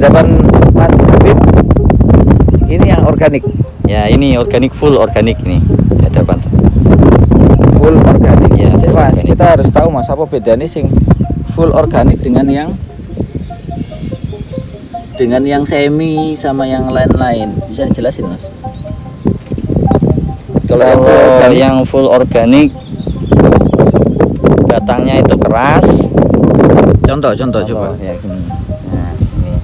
hadapan Mas Habib ini yang organik. Ya, ini organik, full organik ini di hadapan. Full organik. Ya, Sik, Mas, organik. kita harus tahu Mas apa bedanya sing full organik dengan yang semi sama yang lain-lain. Bisa dijelasin, Mas? Kalau Yang full organik batangnya itu keras. contoh coba. Ya gini. Nah, ini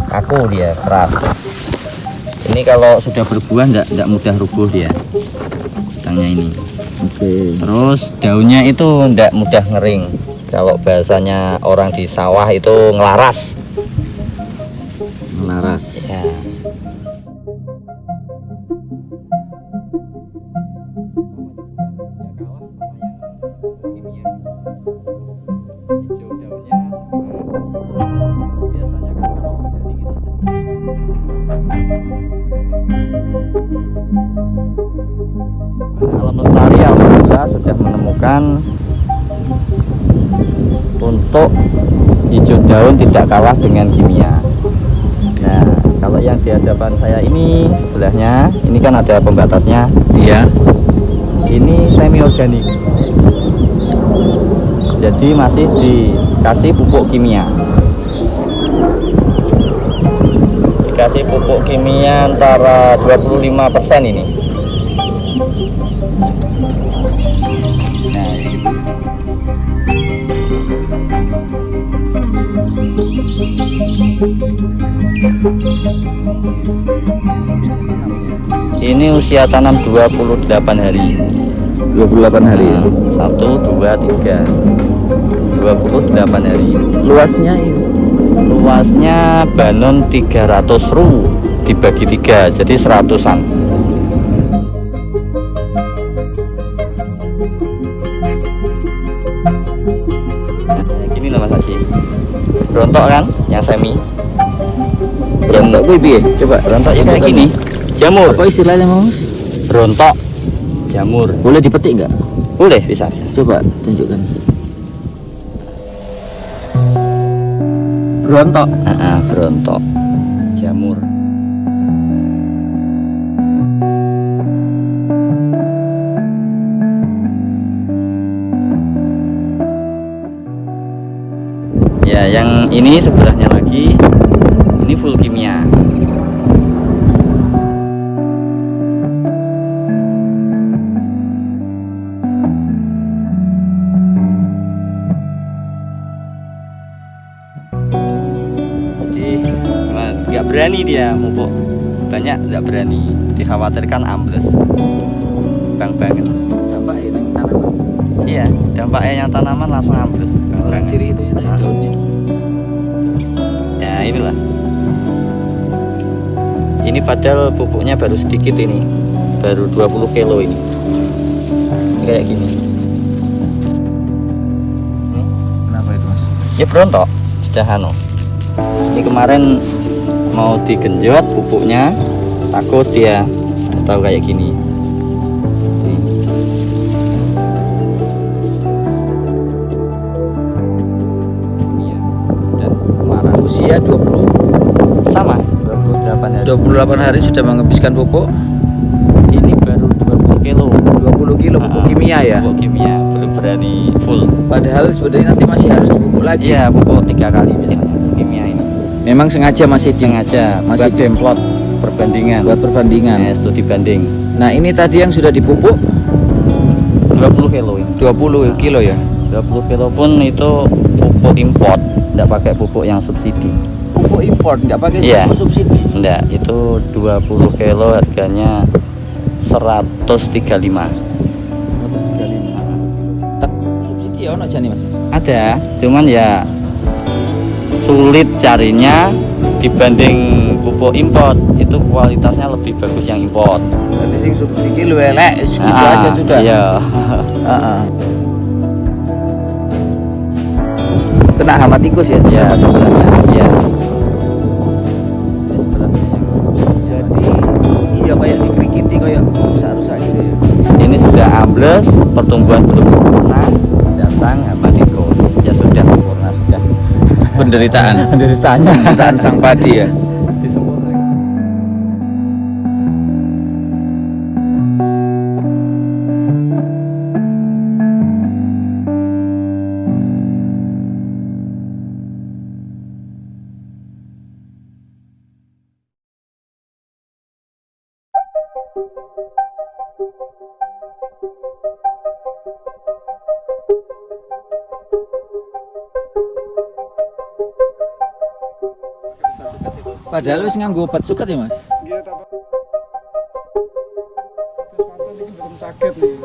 kaku dia, keras. Ini kalau sudah berbuah enggak mudah rubuh dia. Batangnya ini. Oke. Terus daunnya itu enggak mudah ngering. Kalau bahasanya orang di sawah itu ngelaras. Laras. Ya. Alam Lestari alhamdulillah sudah menemukan untuk hijau daun tidak kalah dengan kimia. Nah, kalau yang di hadapan saya ini sebelahnya, ini kan ada pembatasnya. Iya. Ini semi organik. Jadi masih dikasih pupuk kimia. Dikasih pupuk kimia antara 25% ini. Nah, gitu. Ini usia tanam 28 hari. 28 hari. Nah, 1, 2, 3 28 hari. Luasnya ini. Luasnya banon 300 ru dibagi 3, jadi 100-an. Nah, gini loh Mas Haji. Berontok kan yang semi. Berontok gue piye? Coba. Berontok ya kayak gini. Jamur. Apa istilahnya, Mas? Berontok. Jamur. Boleh dipetik nggak? Boleh, bisa. Coba tunjukkan. Berontok. Berontok. Jamur. Ya, yang ini sebelahnya lagi, ini full kimia. Nggak berani dia mupuk banyak, nggak berani, dikhawatirkan ambles bang-banget. Dampaknya yang tanaman. Iya, dampaknya yang tanaman langsung ambles bang-banget. Ciri itu ya daunnya. Ya inilah, ini padahal pupuknya baru sedikit, ini baru 20 kilo ini kayak gini. Kenapa itu, Mas? Ya berontok sudah ini kemarin mau digenjot pupuknya, takut dia udah tahu kayak gini. Iya, udah marah. Usia 20 Sama 28 hari. 28 hari sudah menghabiskan pupuk. Ini baru 20 kilo. 20 kilo pupuk kimia ya. Pupuk kimia, belum berani full. Padahal sebenarnya nanti masih harus dipupuk lagi. Iya, pupuk 3 kali biasanya kimia ini. Memang sengaja masih Sengaja masih buat demplot perbandingan. buat perbandingan. Studi banding. Nah, ini tadi yang sudah dipupuk 20 kilo ini. 20 kilo ya. 20 kilo pun itu pupuk import, tidak pakai pupuk yang subsidi. Pupuk import nggak pakai Iya. pupuk subsidi. Enggak, itu 20 kilo harganya 135. Subsidi ya ono aja nih, Mas. Ada, cuman ya sulit carinya dibanding pupuk import. Itu kualitasnya lebih bagus yang import. Jadi sing subsidi lu elek, segitu aja sudah. Iya. Kena hama tikus ya? Ya, sebelahnya. Ya. Jadi iya kayak dikrikiti kayak rusak-rusak gitu ya. Ini sudah ambles, pertumbuhan belum sempurna, datang hama tikus. Ya sudah sempurna sudah. penderitaan Penderitaannya sang padi ya. disempurnakan. Padahal wis nganggo obat suket ya, Mas. Nggih ta, Pak. Terus mantun iki mboten saged nih.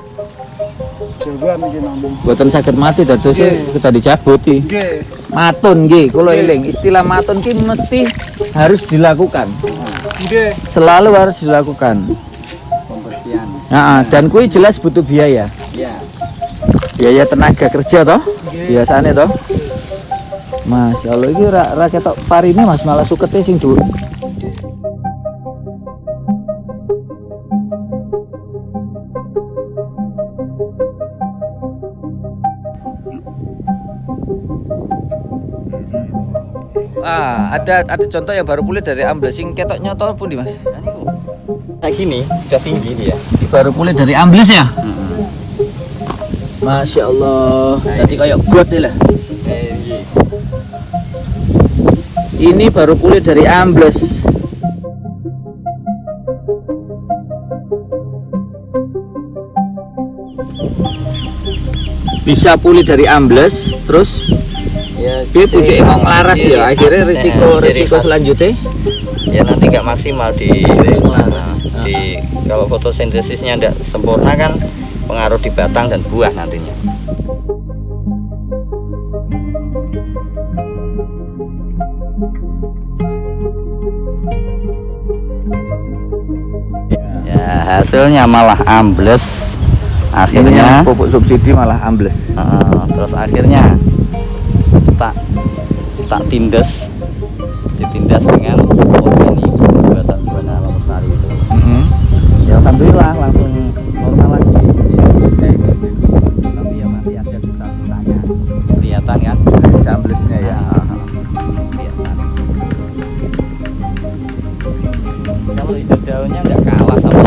Jawaban iki namung. Boten saged mati dados kita dicabuti. Nggih. Matun nggih, kula eling. Istilah matun ki mesti harus dilakukan. Nggih. Selalu harus dilakukan. Pembersihan. Nah, dan kuwi jelas butuh biaya. Ya. Biaya tenaga kerja toh? Nggih. Biasane toh. Masya Allah, ini ra ketok parine Mas, malah sukete sing dhuwur. Ada contoh yang baru pulih dari ambles sing ketok nyoto pun di Mas. Kayak gini, udah tinggi dia. Ini baru pulih dari ambles ya? Masya Allah, tadi kayak got ya lah. Ini baru pulih dari ambles. Bisa pulih dari ambles, terus Ya, dia pucuk emang laras ya. Akhirnya risiko selanjutnya. Ya nanti nggak maksimal di kalau fotosintesisnya tidak sempurna kan pengaruh di batang dan buah nantinya. Ya hasilnya malah ambles. Akhirnya pupuk subsidi malah ambles. terus akhirnya tak tindas, ditindas dengan ini batang buah lestari itu. Ya alhamdulillah langsung normal lagi. Tapi ya masih ada sisa-sisanya. Kelihatan kan? Amblesnya ya. Kelihatan. Kalau hijau daunnya nggak kalah sama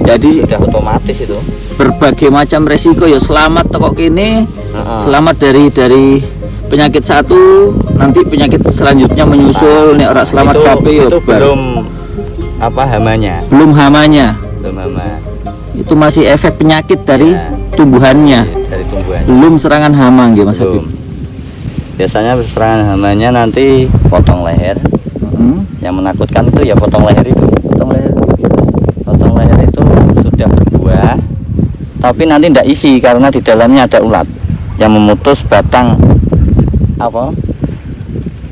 Jadi sudah otomatis itu. berbagai macam resiko ya selamat toko kini, selamat dari penyakit satu, nanti penyakit selanjutnya menyusul. Nek ora selamat kabeh ya itu belum hamanya. belum hamanya. Belum hama. Itu masih efek penyakit dari Ya. tumbuhannya. Dari tumbuhan. Belum serangan hama nggih Mas Belum. Habib. Biasanya serangan hamanya nanti potong leher. Yang menakutkan itu ya potong leher itu. Potong leher. Potong leher itu sudah berbuah, tapi nanti tidak isi karena di dalamnya ada ulat yang memutus batang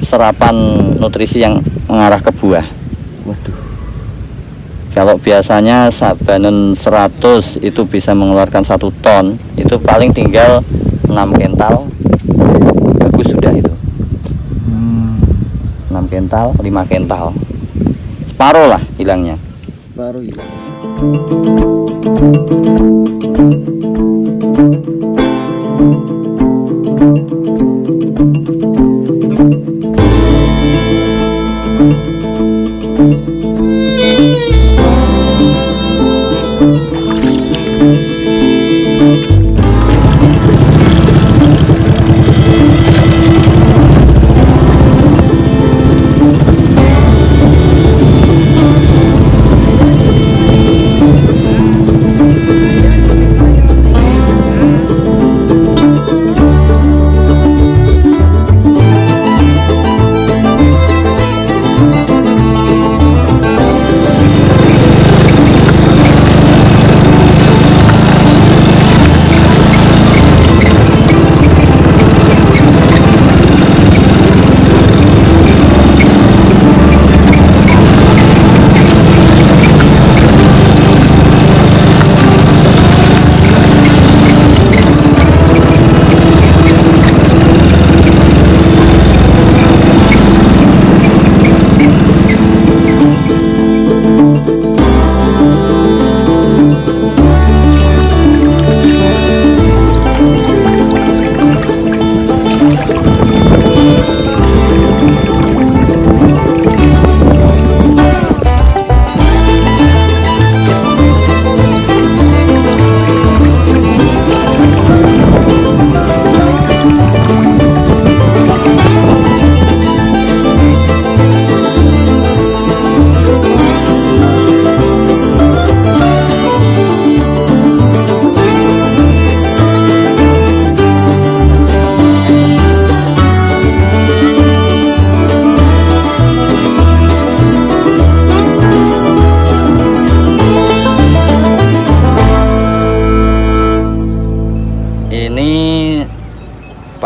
serapan nutrisi yang mengarah ke buah. Waduh. Kalau biasanya sabanan 100 itu bisa mengeluarkan 1 ton, itu paling tinggal 6 kental. Bagus sudah itu. 6 kental, 5 kental. Separuh lah hilangnya. Baru ya.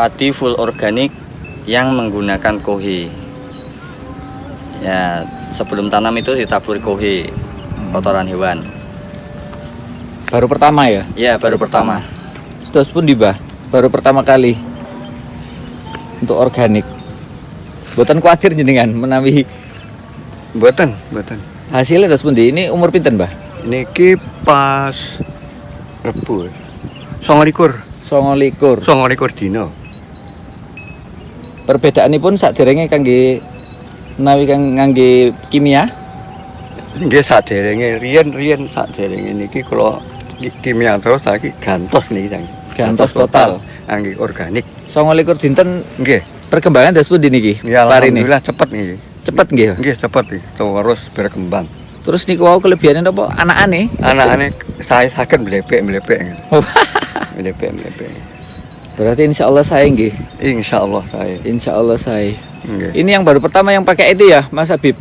padi full organik yang menggunakan kohe. Ya, sebelum tanam itu ditaburi kohe, kotoran hewan. Baru pertama ya? Ya, baru pertama. Terus pun Mbah, baru pertama kali untuk organik. Buatan khawatir jenengan menawi Mboten. hasilnya terus pun ini umur pinten Mbah? Niki pas Rebu. 29 dina. Perbedaanipun saderenge kangge menawi ngangge kimia. Nggih saderenge riyen saderenge niki kula kimia terus saiki gantos niki Kang. Gantos total. Angge organik. 29 dinten Nggih. perkembangan terus pun niki. Ya Parine. alhamdulillah cepet niki. Cepet nggih. Nggih cepet iki terus berkembang. Terus niku wau kelebihannya apa? Anakane. Anak-anak saya saged mlepek. Oh, Mlepek. berarti insyaallah saya nggih. Insyaallah saya. Insyaallah saya. Nggih. Ini yang baru pertama yang pakai itu ya, Mas Habib.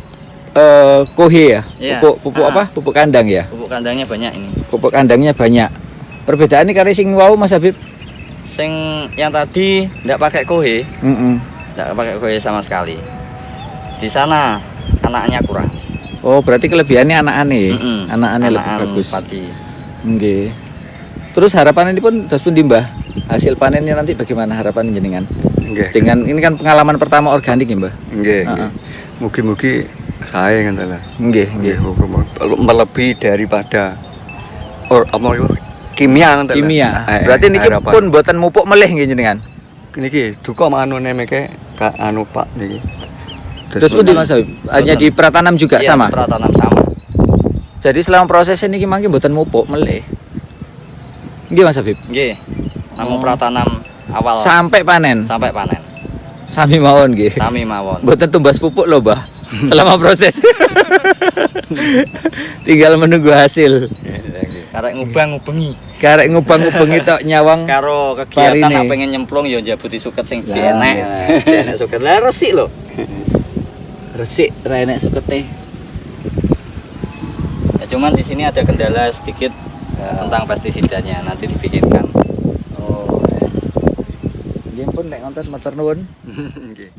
Kohe ya. Iya. Pupuk apa? Pupuk kandang ya. Pupuk kandangnya banyak ini. Pupuk kandangnya banyak. Perbedaan ini kali sing wau Mas Habib. Sing yang tadi nggak pakai kohe, Heeh. nggak pakai kohe sama sekali. Di sana anaknya kurang. Oh, berarti kelebihannya anak-ane. Mm-mm. Anak-ane lebih Anakan bagus. padi. Nggih. Terus harapan ini pun terus pun Mbah. Hasil panennya nanti bagaimana harapan jenengan? Nggih. Dengan ini kan pengalaman pertama organik ya, Mbah. Nggih. Heeh. Mugi-mugi saya ngoten lah. Nggih, nggih. Melebihi daripada kimia ngoten lah. Kimia. Berarti niki harapan. pun buatan mupuk melih nggih jenengan. Niki duka manune meke ka anu Pak niki. Terus pun di Mas Habib, hanya di pratanam juga Iya, sama. pratanam sama. Jadi selama proses ini mangke buatan mupuk melih. Nggih Mas Habib. Nggih. Oh. Namun pratanam awal Sampai panen. sampai panen. Sami mawon nggih. Sami mawon. Buatan tumbas pupuk loh, Mbah. Selama proses. Tinggal menunggu hasil. Karek ngubang-ngubengi. Karek ngubang-ngubengi tok nyawang. Karo kegiatan Parine. nak pengen nyemplung ya njabuti suket sing si Lah, enek. Si enek suket. Lah resik lho. Resik ra enek sukete. Ya, cuman di sini ada kendala sedikit tentang pestisidanya, nanti dibikinkan. Oh. Nggih pun nek ngonten matur nuwun. Nggih.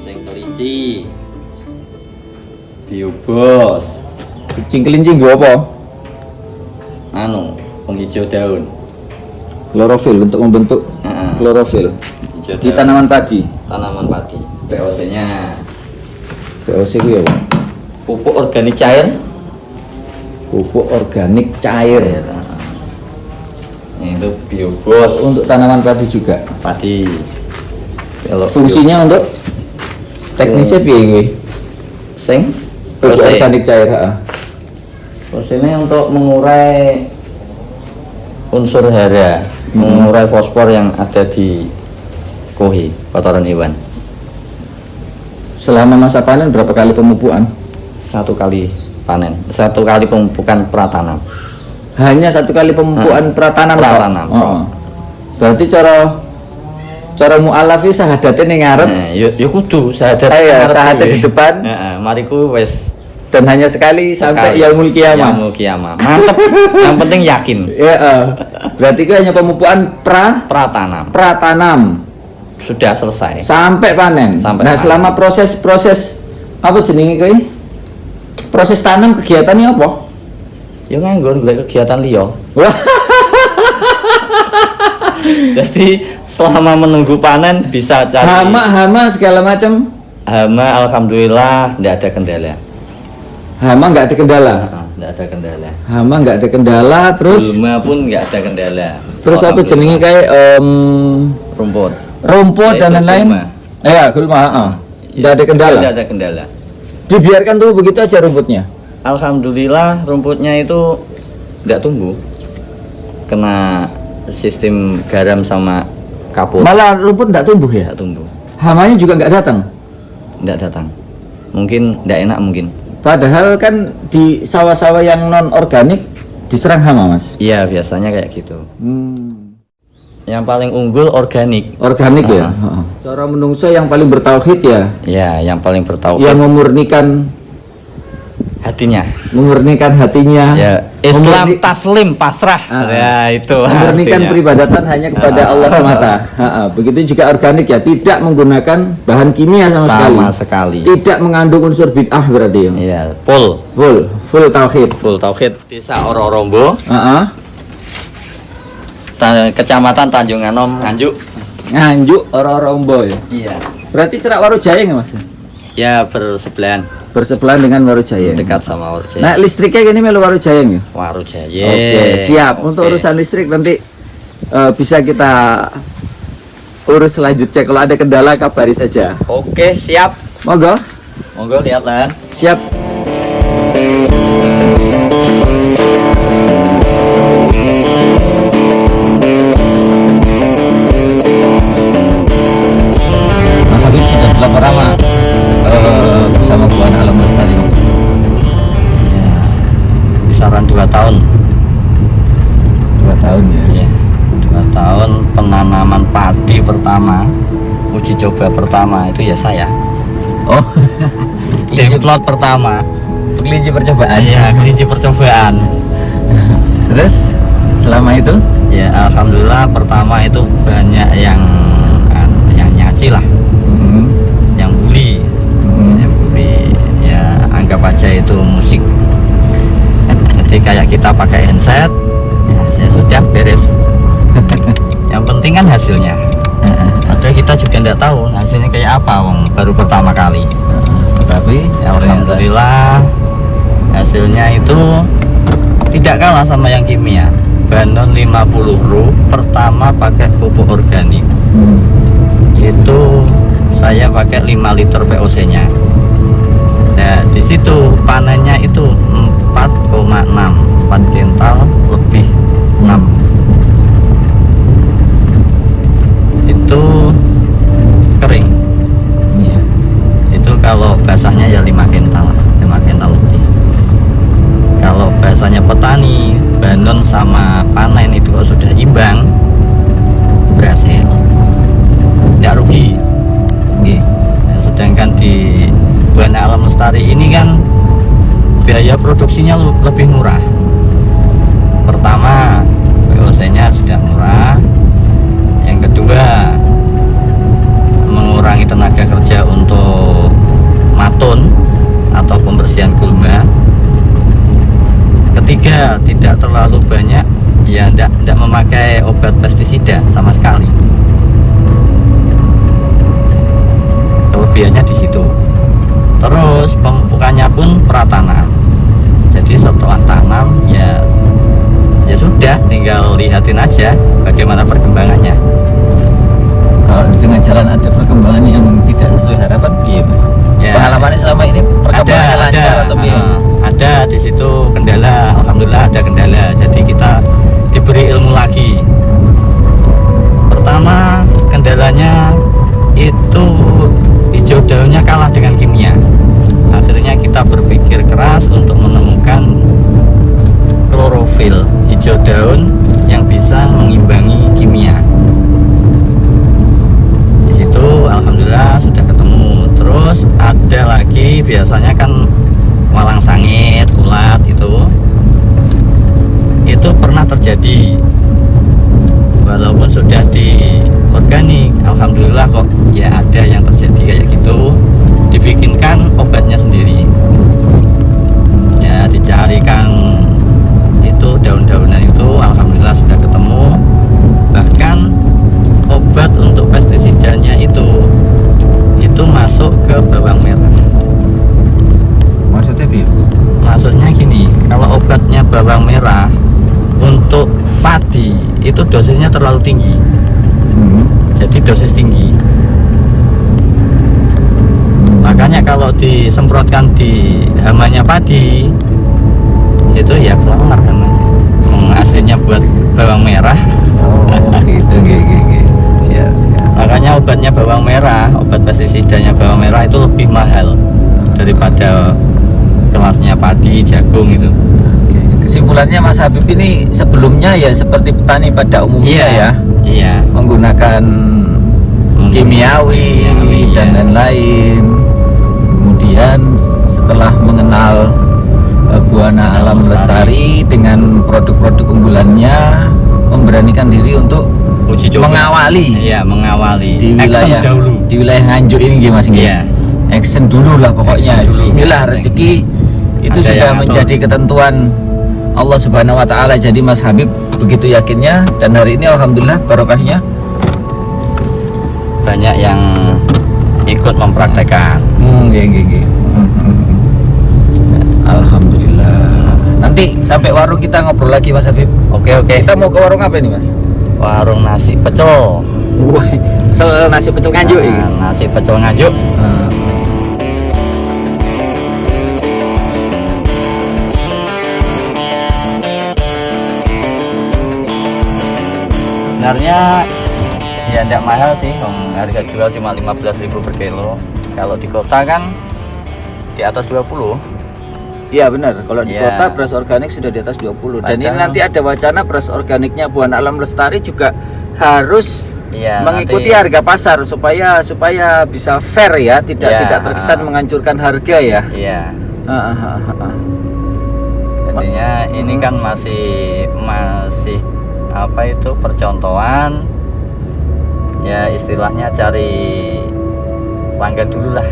Sing kelinci. Biobos. Kucing kelinci nggo apa? Anu, penghijau daun. Klorofil untuk membentuk Heeh. klorofil Hijau di daun. tanaman padi. Tanaman padi. POC-nya POC ku ya, Pak. pupuk organik cair. Pupuk organik cair. Itu biobos Untuk tanaman padi juga. padi. Kalau Fungsinya untuk teknisnya piye kuwi? sing Pupuk organik cair, heeh. fungsinya untuk mengurai unsur hara, mengurai fosfor yang ada di kohi, kotoran hewan. Selama masa panen berapa kali pemupukan? 1 kali panen, 1 kali pemupukan pratanam. Hanya 1 kali pemupukan pratanam. Pratanam. Toh? Oh. Berarti cara mu'alafi sahadate ning ngarep Nah, yo kudu sahadat. Iya, sahadat di depan. Heeh, mariku wis dan hanya sekali sampai sekali. yaumul kiamah. Yaumul kiamah. Mantep. Yang penting yakin. Ya, berarti itu hanya pemupukan Pratanam pratanam sudah selesai. sampai panen. Sampai Nah, panen. selama proses apa jenenge kuwi? Proses tanam kegiatannya apa? Yo nganggur golek kegiatan liya. Wah, Jadi selama menunggu panen bisa cari hama segala macam. hama, alhamdulillah tidak ada kendala. Hama nggak ada kendala. Tidak ada kendala. Hama nggak ada kendala, terus Gulma pun nggak ada kendala. terus apa jenenge kayak Rumput. rumput dan Itu lain-lain. gulma. Ya, gulma, heeh. Nggak ada kendala. Tidak ada kendala. Dibiarkan tuh begitu aja rumputnya. Alhamdulillah rumputnya itu tidak tumbuh. Kena sistem garam sama kapur. Malah rumput nggak tumbuh ya. Tidak tumbuh. Hamanya juga nggak datang. Nggak datang. Mungkin nggak enak mungkin. Padahal kan di sawah-sawah yang non organik diserang hama, Mas. Iya, biasanya kayak gitu. Hmm. Yang paling unggul organik. Organik ya. Cara menungso yang paling bertauhid ya. Ya, yang paling bertauhid. Yang memurnikan Hatinya. hatinya. Ya, Islam memurni- taslim pasrah. Ya, itu. memurnikan artinya. peribadatan hanya kepada Allah semata. Begitu juga organik ya, tidak menggunakan bahan kimia sama Sama sekali. sekali. Tidak mengandung unsur bid'ah berarti ya. Iya, full Full tauhid. full tauhid. Desa Ororombo, Kecamatan Tanjung Anom, Nganjuk. Nganjuk Ororombo ya. Iya. Berarti Cerak Warujaya nggak Mas? Ya, bersebelahan Bersebelahan dengan Warujaya. dekat sama Warujaya. Nah, listriknya gini melu Warujaya nggak? Warujaya. Oke, siap. Untuk Oke. urusan listrik nanti bisa kita urus selanjutnya. Kalau ada kendala kabari saja. Oke, siap. Monggo. Monggo lihat lah. Siap. Mas Habib sudah berapa lama bersama Buana Alam Lestari, Mas? Ya, kisaran 2 tahun. 2 tahun ya. Ya, 2 tahun penanaman padi pertama, uji coba pertama itu ya saya. Oh, Demplot pertama. kelinci percobaan. Ya, kelinci percobaan. Terus selama itu? Ya, alhamdulillah pertama itu banyak yang nyaci lah, yang bully. Yang bully. Ya, anggap aja itu musik. Jadi kayak kita pakai handset, ya saya sudah beres. Yang penting kan hasilnya. Padahal kita juga tidak tahu hasilnya kayak apa, wong baru pertama kali. Tapi Ya, alhamdulillah hasilnya itu tidak kalah sama yang kimia. Banon 50 ru pertama pakai pupuk organik. Itu saya pakai 5 liter POC nya. Nah, di situ panennya itu 4,6, 4 kental lebih 6. Itu kering. Iya. Itu kalau basahnya ya 5 kental, 5 kental lebih. Kalau bahasanya petani, banon sama panen itu kalau sudah imbang, berhasil, tidak rugi. Nah, sedangkan di Buana Alam Lestari ini kan biaya produksinya lebih murah. Pertama, POC-nya sudah murah. Yang kedua, mengurangi tenaga kerja untuk matun atau pembersihan gulma. Ketiga, tidak terlalu banyak, ya tidak memakai obat pestisida sama sekali. Kelebihannya di situ. Terus pemupukannya pun pratanam. Jadi setelah tanam ya sudah, tinggal lihatin aja bagaimana perkembangannya. Kalau di tengah jalan ada perkembangan yang tidak sesuai harapan, iya Mas. Ya. Pengalamannya selama ini perkembangannya lancar atau piye? Ada di situ kendala, alhamdulillah ada kendala. Jadi kita diberi ilmu lagi. Pertama, kendalanya itu hijau daunnya kalah dengan kimia. Akhirnya kita berpikir keras untuk menemukan klorofil hijau daun yang bisa mengimbangi kimia. Di situ alhamdulillah sudah ketemu. Terus ada lagi, biasanya kan walang sangit, ulat itu pernah terjadi. Walaupun sudah di organik, alhamdulillah kok ya ada yang terjadi kayak gitu. Dibikinkan obatnya sendiri. Ya, dicarikan itu daun-daunan itu, alhamdulillah sudah ketemu. Bahkan obat untuk pestisidanya itu masuk ke bawang merah. Maksudnya piye? Maksudnya gini, kalau obatnya bawang merah untuk padi itu dosisnya terlalu tinggi. Jadi dosis tinggi. Makanya kalau disemprotkan di hamanya padi itu ya kelamar hamanya. Aslinya buat bawang merah. Oh gitu, gitu. Siap. Makanya obatnya bawang merah, obat pestisidanya bawang merah itu lebih mahal daripada kelasnya padi, jagung itu. Oke. Kesimpulannya Mas Habib ini sebelumnya ya seperti petani pada umumnya ya, Iya. menggunakan kimiawi dan Iya. lain-lain. Kemudian setelah mengenal Buana Alam Lestari dengan produk-produk unggulannya, memberanikan diri untuk Uji coba. mengawali Iya, mengawali. di Action wilayah dahulu. di wilayah Nganjuk ini nggih Mas nggih. Iya. Action dulu lah pokoknya. Action dulu. Bismillah, rezeki itu Ada sudah yang ngatur. menjadi ketentuan Allah Subhanahu wa taala. Jadi Mas Habib begitu yakinnya, dan hari ini alhamdulillah barokahnya Banyak yang ikut mempraktekkan. nggih. Alhamdulillah. Nanti sampai warung kita ngobrol lagi Mas Habib. Oke. Kita mau ke warung apa ini Mas? Warung nasi pecel. Wah, pecel nasi pecel Nganjuk ini. Nasi pecel Nganjuk. Sebenarnya ya tidak mahal sih, harga jual cuma 15.000 per kilo. Kalau di kota kan di atas 20. Iya benar, kalau di Iya. kota beras organik sudah di atas 20. Dan ini Padahal- nanti ada wacana beras organiknya Buana Alam Lestari juga harus Iya, mengikuti nanti- harga pasar supaya bisa fair ya, tidak Ya, terkesan menghancurkan harga ya. Iya. Ah, ah, ah, ah. Jadinya ini kan masih apa itu percontohan, ya istilahnya cari pelanggan dulu lah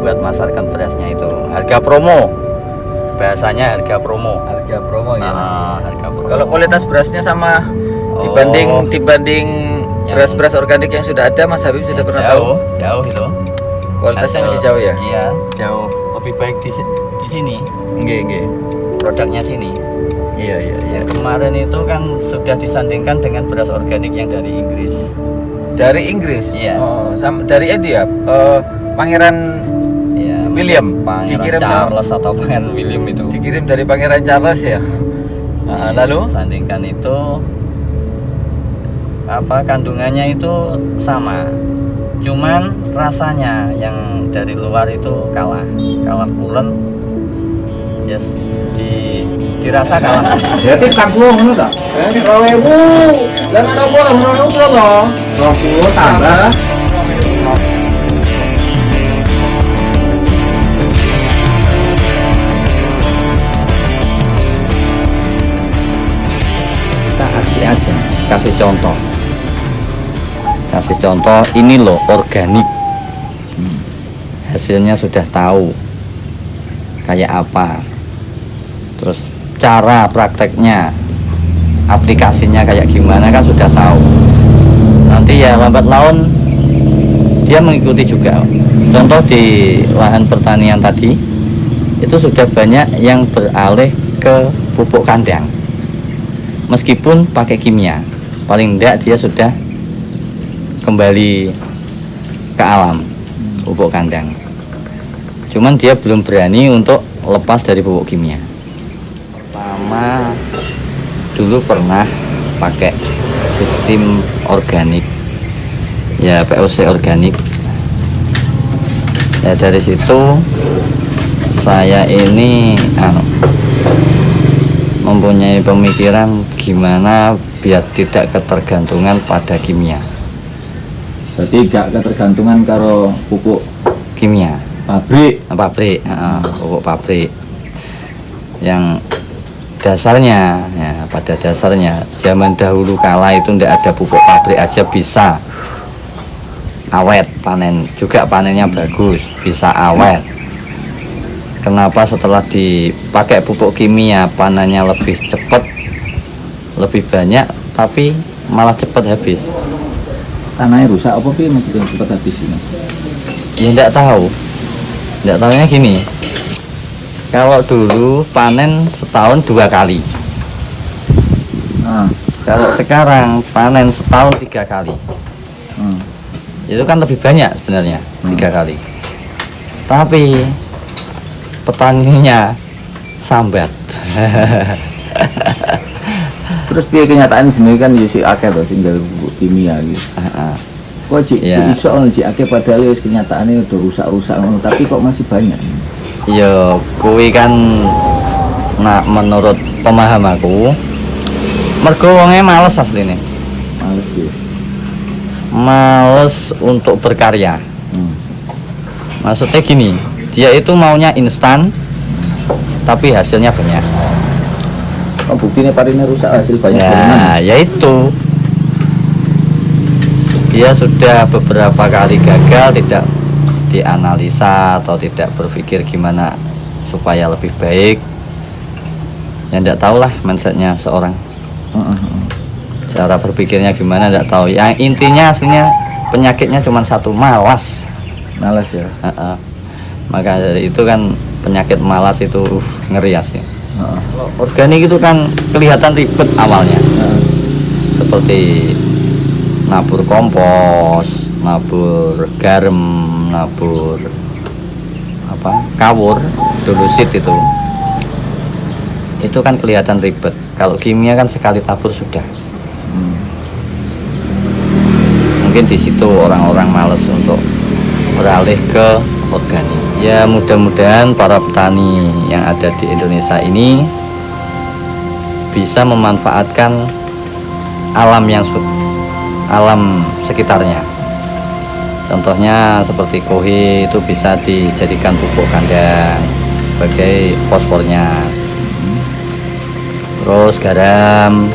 buat masarkan berasnya itu. Harga promo, bahasanya harga promo. Harga promo ya Mas. Harga promo. Kalau kualitas berasnya sama Oh. dibanding Yang- beras-beras organik yang sudah ada, Mas Habib sudah pernah tahu? jauh itu. Kualitasnya Hasil- masih jauh ya? Iya, jauh lebih baik di sini. Nggih. Produknya sini. Iya. Kemarin itu kan sudah disandingkan dengan beras organik yang dari Inggris. Dari Inggris. Iya. Oh, dari Edi ya. Pangeran Ya, William. Pangeran Dikirim Charles atau Pangeran William itu. dikirim dari Pangeran Charles ya. Lalu Sandingkan itu kandungannya itu sama. Cuman rasanya yang dari luar itu kalah pulen. Yes, dirasa kalah. berarti tangguh ngono ta? 20.000. Lah nek apa ngono to? 20 tambah Kita aksi aja, kasih contoh ini loh organik. Hasilnya sudah tahu kayak apa, terus cara prakteknya, aplikasinya kayak gimana kan sudah tahu. Nanti ya lambat laun dia mengikuti juga. Contoh di lahan pertanian tadi itu sudah banyak yang beralih ke pupuk kandang. Meskipun pakai kimia, paling tidak dia sudah kembali ke alam, pupuk kandang. Cuman dia belum berani untuk lepas dari pupuk kimia. Pertama dulu pernah pakai sistem organik, ya POC organik. Ya dari situ saya ini mempunyai pemikiran gimana biar tidak ketergantungan pada kimia. berarti gak ketergantungan karo pupuk Kimia pabrik. pupuk pabrik yang dasarnya ya, pada dasarnya zaman dahulu kala itu tidak ada pupuk pabrik aja bisa awet panen, juga panennya bagus, bisa awet. Kenapa setelah dipakai pupuk kimia panennya lebih cepat, lebih banyak, tapi malah cepat habis? Tanahnya rusak apa sih Mas yang cepat habis ini? Ya tidak tahu. Tidak tahunya gini. Kalau dulu panen setahun 2 kali. Kalau sekarang panen setahun 3 kali. Itu kan lebih banyak sebenarnya, 3 kali. Tapi petaninya sambat. terus piye kenyataan sebenarnya kan yo sik akeh to sing gawe pupuk kimia gitu. Heeh. Kok cik Ya. iso ngono cik akeh padahal wis kenyataannya udah rusak-rusak ngono tapi kok masih banyak. Ya kuwi kan menurut pemahamanku mergo wonge males asline. Males gitu. Males untuk berkarya. Maksudnya gini, dia itu maunya instan tapi hasilnya banyak. Oh, buktinya parinya rusak hasil banyak dari mana? Ya, yaitu dia sudah beberapa kali gagal, tidak dianalisa atau tidak berpikir gimana supaya lebih baik. Ya tidak tahulah mindsetnya seorang, cara berpikirnya gimana tidak tahu. Yang intinya aslinya penyakitnya cuma satu, malas. Malas ya. Maka dari itu kan penyakit malas itu ngeri asli. Organik itu kan kelihatan ribet awalnya, seperti nabur kompos, nabur garam, nabur kawur, dulusit itu kan kelihatan ribet. Kalau kimia kan sekali tabur sudah. Mungkin di situ orang-orang males untuk beralih ke organik. Ya mudah-mudahan para petani yang ada di Indonesia ini bisa memanfaatkan alam sekitarnya. Contohnya seperti kohi itu bisa dijadikan pupuk kandang sebagai fosfornya. Terus garam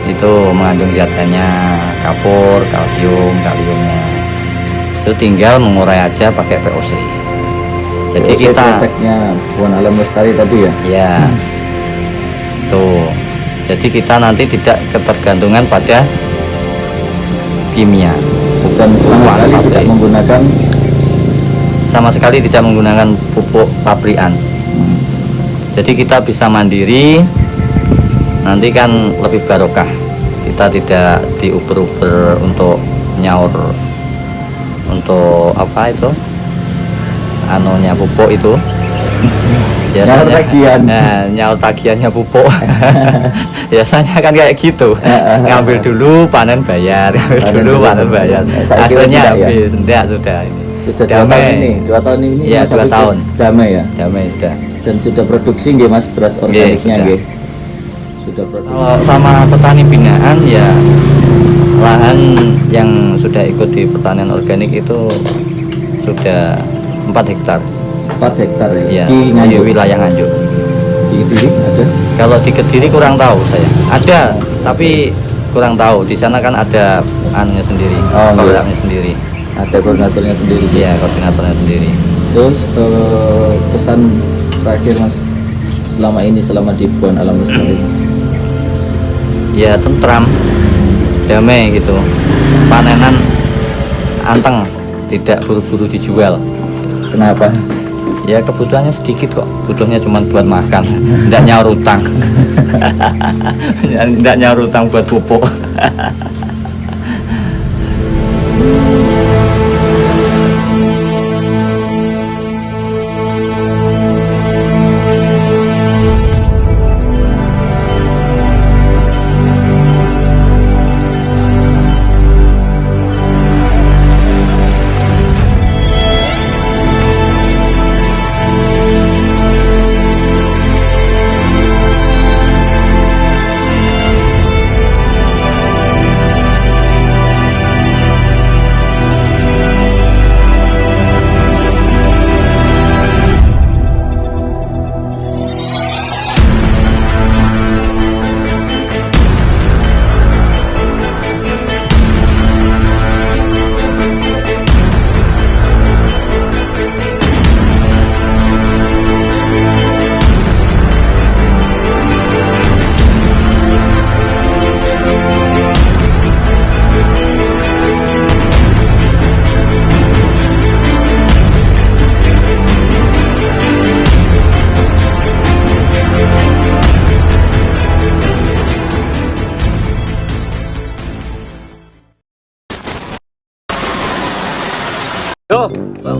itu mengandung zatnya, kapur, kalsium, kaliumnya. Itu tinggal mengurai aja pakai POC. Jadi POC kita efeknya bukan alam lestari tadi ya. ya tuh. Jadi kita nanti tidak ketergantungan pada kimia. Bukan sama sekali Pabrik. tidak menggunakan Sama sekali tidak menggunakan pupuk pabrikan. Jadi kita bisa mandiri. Nanti kan lebih barokah. Kita tidak diuber-uber untuk nyaur, untuk apa itu anunya pupuk itu Nyaur tagihan. nah, nyaur tagihannya pupuk. Biasanya kan kayak gitu, ngambil dulu panen bayar, panen bayar, Saiki hasilnya sudah ya? habis. Enggak, sudah ini sudah 2 tahun ini. 2 tahun ini Iya, Mas 2 Apik tahun. wis damai ya. damai sudah. Dan sudah produksi nggih Mas beras organiknya sudah. nggih. Sudah produksi. Kalau sama petani binaan ya lahan yang sudah ikut di pertanian organik itu sudah 4 hektar 4 hektar ya. ya, Di di Nganjuk. wilayah Nganjuk. Di Kediri ada. Kalau di Kediri kurang tahu saya. Ada, tapi kurang tahu. Di sana kan ada anunya sendiri, Oh, iya. programnya sendiri. Ada koordinatornya sendiri. Iya, koordinatornya sendiri. Terus pesan terakhir Mas selama di Kebun Alam Lestari. Ya tentram, damai gitu. Panenan anteng, tidak buru-buru dijual. Kenapa? Ya kebutuhannya sedikit kok, butuhnya cuma buat makan, tidak nyaur utang, tidak nyaur utang buat pupuk.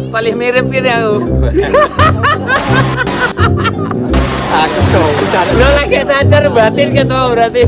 Paling mirip ini aku. Aku so. Lo lagi sadar batin gitu berarti.